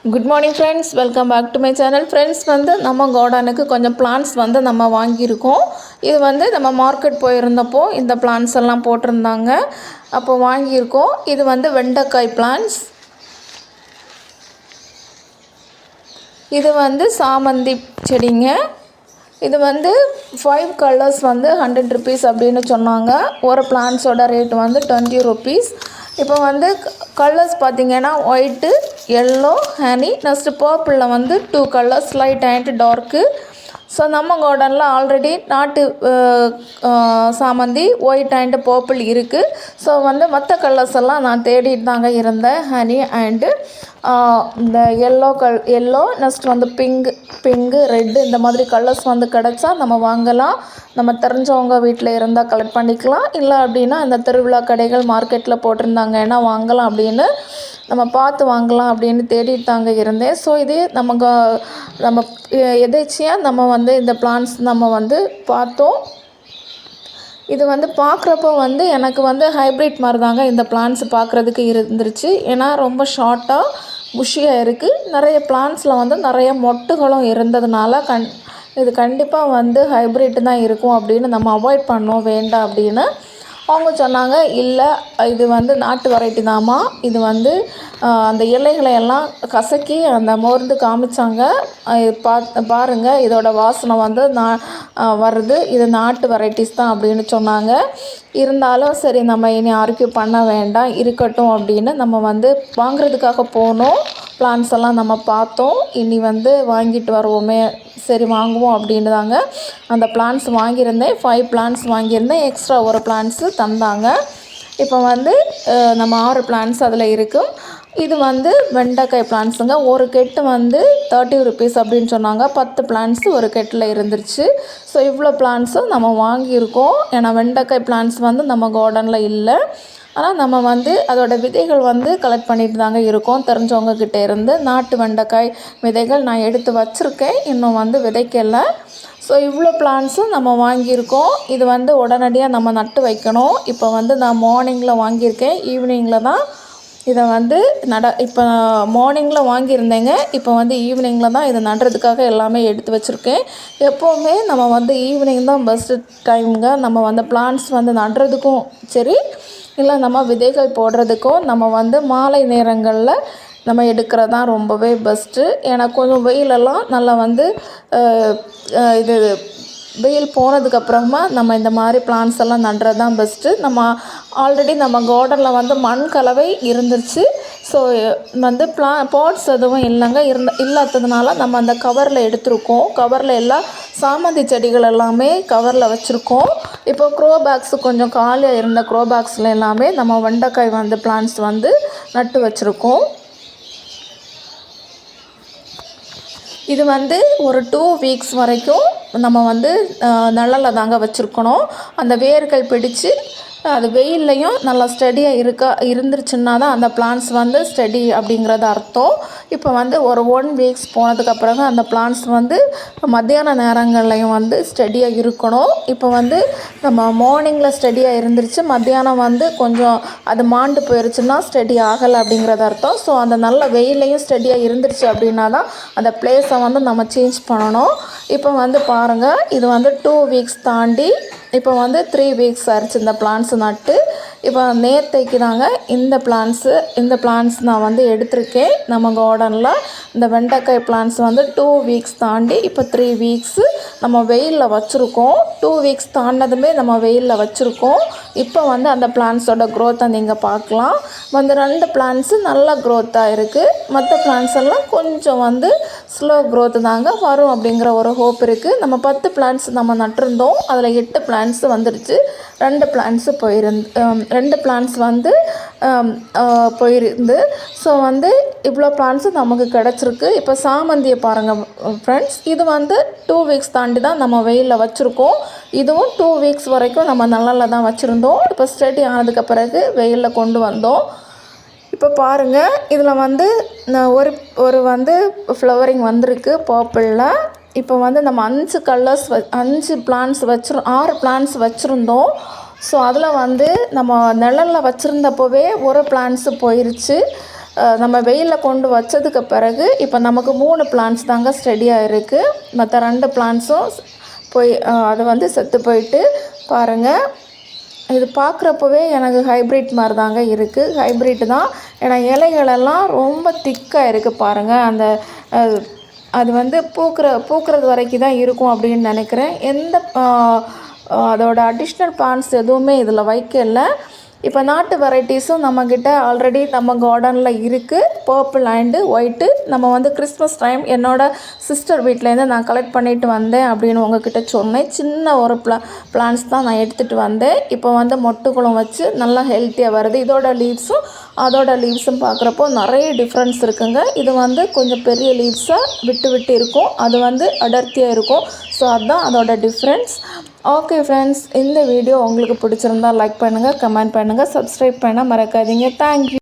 Good morning friends, welcome back to my channel. Friends, நம்ம கார்டனுக்கு கொஞ்சம் பிளான்ஸ் நம்ம வாங்கியிருக்கோம். இது நம்ம மார்க்கெட் போயிருந்தப்போ இந்த பிளான்ஸ் எல்லாம் போட்டிருந்தாங்க. அப்போ வாங்கியிருக்கோம். இது வெண்டைக்காய் பிளான்ஸ். இது சாமந்தி செடிங்க. இது 5 கலர்ஸ் 100 rupees அப்படின்னு சொன்னாங்க. ஒரு பிளான்ஸோட ரேட் 20 rupees. இப்போ கலர்ஸ் பார்த்திங்கன்னா ஒயிட்டு, எல்லோ, ஹனி, நெக்ஸ்ட்டு பர்பிளில் 2 colours, light and dark. So நம்ம கார்டனில் ஆல்ரெடி நாட்டு சாமந்தி ஒயிட் அண்ட் பர்பிள் இருக்குது. ஸோ மற்ற கலர்ஸ் எல்லாம் நான் தேடிட்டு தாங்க இருந்தேன். ஹனி அண்டு இந்த எல்லோ நெக்ஸ்ட் பிங்கு, ரெட்டு, இந்த மாதிரி கலர்ஸ் கிடச்சா நம்ம வாங்கலாம். நம்ம தெரிஞ்சவங்க வீட்டில் இருந்தால் கலெக்ட் பண்ணிக்கலாம். இல்லை அப்படின்னா இந்த திருவிழா கடைகள் மார்க்கெட்டில் போட்டிருந்தாங்கன்னா வாங்கலாம் அப்படின்னு நம்ம பார்த்து வாங்கலாம் அப்படின்னு தேடிட்டு தாங்க இருந்தேன். ஸோ இது நம்ம எதேச்சியாக நம்ம இந்த பிளான்ஸ் நம்ம பார்த்தோம். இது பார்க்குறப்போ எனக்கு ஹைப்ரிட் மாதிரி தாங்க இந்த பிளான்ஸ் பார்க்குறதுக்கு இருந்துருச்சு. ஏன்னா ரொம்ப ஷார்ட்டாக புஷியாக இருக்குது. நிறைய பிளான்ஸில் நிறைய மொட்டுகளும் இருந்ததுனால இது கண்டிப்பாக ஹைப்ரிட் தான் இருக்கும் அப்படின்னு நம்ம அவாய்ட் பண்ணோம், வேண்டாம் அப்படின்னு அவங்க சொன்னாங்க. இல்லை, இது நாட்டு வெரைட்டி தாம்மா. இது அந்த இலைகளை எல்லாம் கசக்கி அந்த மோர்ந்து காமிச்சாங்க. பாருங்கள், இதோட வாசனை வருது. இது நாட்டு வெரைட்டிஸ் தான் அப்படின்னு சொன்னாங்க. இருந்தாலும் சரி, நம்ம இனி ஆர்கியூ பண்ண வேண்டாம், இருக்கட்டும் அப்படின்னு நம்ம வாங்குறதுக்காக போனோம். பிளான்ஸ் எல்லாம் நம்ம பார்த்தோம். இனி வாங்கிட்டு வருவோமே, சரி வாங்குவோம் அப்படின்னு தாங்க அந்த பிளான்ஸ் வாங்கியிருந்தேன். 5 பிளான்ஸ் வாங்கியிருந்தேன். எக்ஸ்ட்ரா ஒரு பிளான்ஸு தந்தாங்க. இப்போ நம்ம 6 பிளான்ஸ் அதில் இருக்கும். இது வெண்டைக்காய் பிளான்ஸுங்க. ஒரு கெட்டு 30 rupees அப்படின்னு சொன்னாங்க. 10 பிளான்ஸு ஒரு கெட்டில் இருந்துருச்சு. ஸோ இவ்வளோ பிளான்ஸும் நம்ம வாங்கியிருக்கோம். ஏன்னா வெண்டைக்காய் பிளான்ஸ் நம்ம கார்டனில் இல்லை. ஆனால் நம்ம அதோட விதைகள் கலெக்ட் பண்ணிட்டு தாங்க இருக்கோம். தெரிஞ்சவங்கக்கிட்ட இருந்து நாட்டு வெண்டைக்காய் விதைகள் நான் எடுத்து வச்சுருக்கேன். இன்னும் விதைக்கலை. ஸோ இவ்வளோ பிளான்ஸும் நம்ம வாங்கியிருக்கோம். இது உடனடியாக நம்ம நட்டு வைக்கணும். இப்போ நான் மார்னிங்கில் வாங்கியிருக்கேன். ஈவினிங்கில் தான் இதை இப்போ மார்னிங்கில் வாங்கியிருந்தேங்க. இப்போ ஈவினிங்கில் தான் இதை நடுறதுக்காக எல்லாமே எடுத்து வச்சுருக்கேன். எப்போவுமே நம்ம ஈவினிங் தான் பெஸ்ட்டு டைமுங்க. நம்ம பிளான்ஸ் நடுறதுக்கும் சரி, இல்லை நம்ம விதைகள் போடுறதுக்கும் நம்ம மாலை நேரங்களில் நம்ம எடுக்கிறது தான் ரொம்பவே பெஸ்ட்டு. ஏன்னா கொஞ்சம் வெயிலெல்லாம் நல்லா இது வெயில் போனதுக்கப்புறமா நம்ம இந்த மாதிரி பிளான்ஸ் எல்லாம் நடுறது தான் பெஸ்ட்டு. நம்ம ஆல்ரெடி நம்ம கார்டனில் மண் கலவை இருந்துருச்சு. ஸோ பாட்ஸ் எதுவும் இல்லைங்க. இல்லாததுனால நம்ம அந்த கவரில் எடுத்துருக்கோம். கவரில் எல்லாம் சாமந்தி செடிகள் எல்லாமே கவரில் வச்சுருக்கோம். இப்போ க்ரோ பேக்ஸு கொஞ்சம் காலியாக இருந்த க்ரோ பேக்ஸில் எல்லாமே நம்ம வெண்டைக்காய் பிளான்ஸ் நட்டு வச்சுருக்கோம். இது ஒரு 2 weeks வரைக்கும் நம்ம நிழலில் தாங்க வச்சுருக்கணும். அந்த வேர்கள் பிடிச்சு அது வெயில்லையும் நல்லா ஸ்டடியாக இருந்துருச்சுன்னா தான் அந்த பிளான்ஸ் ஸ்டடி அப்படிங்கிறது அர்த்தம். இப்போ ஒரு 1 weeks போனதுக்கப்புறம் அந்த பிளான்ஸ் மத்தியான நேரங்கள்லையும் ஸ்டடியாக இருக்கணும். இப்போ நம்ம மார்னிங்கில் ஸ்டடியாக இருந்துருச்சு, மத்தியானம் கொஞ்சம் அது மாண்டு போயிருச்சுன்னா ஸ்டடி ஆகலை அப்படிங்கிறது அர்த்தம். ஸோ அந்த நல்ல வெயிலையும் ஸ்டடியாக இருந்துருச்சு அப்படின்னா தான் அந்த பிளேஸை நம்ம சேஞ்ச் பண்ணணும். இப்போ பாருங்கள், இது 2 weeks தாண்டி இப்போ 3 weeks ஆயிடுச்சு இந்த பிளான்ஸ் நட்டு. இப்போ நேற்றைக்கு தாங்க இந்த பிளான்ஸ் நான் எடுத்திருக்கேன். நம்ம கார்டனில் இந்த வெண்டைக்காய் பிளான்ஸ் 2 weeks தாண்டி இப்போ 3 weeks நம்ம வெயிலில் வச்சுருக்கோம். 2 weeks தாண்டதுமே நம்ம வெயிலில் வச்சுருக்கோம். இப்போ அந்த பிளான்ஸோட க்ரோத்தை நீங்கள் பார்க்கலாம். 2 பிளான்ஸு நல்லா க்ரோத்தாக இருக்குது. மற்ற பிளான்ஸ் எல்லாம் கொஞ்சம் ஸ்லோ க்ரோத்து தாங்க வரும் அப்படிங்கிற ஒரு ஹோப் இருக்குது. நம்ம 10 பிளான்ஸ் நம்ம நட்டிருந்தோம். அதில் 8 பிளான்ஸ் வந்துடுச்சு. 2 பிளான்ஸு 2 பிளான்ஸ் போயிருந்து. ஸோ இவ்வளோ பிளான்ஸு நமக்கு கிடச்சிருக்கு. இப்போ சாமந்தியை பாருங்கள் ஃப்ரெண்ட்ஸ். இது 2 weeks தாண்டி தான் நம்ம வெயிலில் வச்சுருக்கோம். இதுவும் 2 weeks வரைக்கும் நம்ம நிழலில் தான் வச்சுருந்தோம். இப்போ ஸ்டடி ஆனதுக்கு பிறகு வெயிலில் கொண்டு வந்தோம். இப்போ பாருங்கள், இதில் ஒரு ஃப்ளவரிங் வந்திருக்கு பர்பிளில். இப்போ நம்ம 5 கலர்ஸ் 5 பிளான்ஸ் 6 பிளான்ஸ் வச்சுருந்தோம். ஸோ அதில் நம்ம நிழலில் வச்சுருந்தப்போவே ஒரு பிளான்ஸு போயிருச்சு. நம்ம வெயிலில் கொண்டு வச்சதுக்கு பிறகு இப்போ நமக்கு 3 பிளான்ட்ஸ் தாங்க ஸ்டெடியாக இருக்குது. மற்ற 2 பிளான்ட்ஸும் போய் அது வந்து செத்து போயிட்டு பாருங்கள். இது பார்க்குறப்பவே எனக்கு ஹைப்ரிட் மாதிரி தாங்க இருக்குது. ஹைப்ரிட் தான். ஏன்னா இலைகளெல்லாம் ரொம்ப திக்காக இருக்குது பாருங்கள். அந்த அது வந்து பூக்கிறது வரைக்கும் தான் இருக்கும் அப்படின்னு நினைக்கிறேன். அதோட அடிஷ்னல் பிளான்ட்ஸ் எதுவுமே இதில் வைக்கல. இப்போ நாட்டு வெரைட்டிஸும் நம்மக்கிட்ட ஆல்ரெடி நம்ம கார்டனில் இருக்குது. Purple and white. நம்ம வந்து கிறிஸ்மஸ் டைம் என்னோடய சிஸ்டர் வீட்டிலேருந்து நான் கலெக்ட் பண்ணிவிட்டு வந்தேன் அப்படின்னு உங்ககிட்ட சொன்னேன். சின்ன ஒரு பிளான்ட்ஸ் தான் நான் எடுத்துகிட்டு வந்தேன். இப்போ வந்து மொட்டுக்குளம் வச்சு நல்லா ஹெல்த்தியாக வருது. இதோட லீவ்ஸும் அதோட லீவ்ஸும் பார்க்குறப்போ நிறைய டிஃப்ரென்ஸ் இருக்குங்க. இது வந்து கொஞ்சம் பெரிய லீவ்ஸாக விட்டு இருக்கும். அது வந்து அடர்த்தியாக இருக்கும். ஸோ அதுதான் அதோட டிஃப்ரென்ஸ். ஓகே ஃப்ரெண்ட்ஸ், இந்த வீடியோ உங்களுக்கு பிடிச்சிருந்தா லைக் பண்ணுங்கள், கமெண்ட் பண்ணுங்கள், சப்ஸ்கிரைப் பண்ண மறக்காதீங்க. தேங்க்யூ.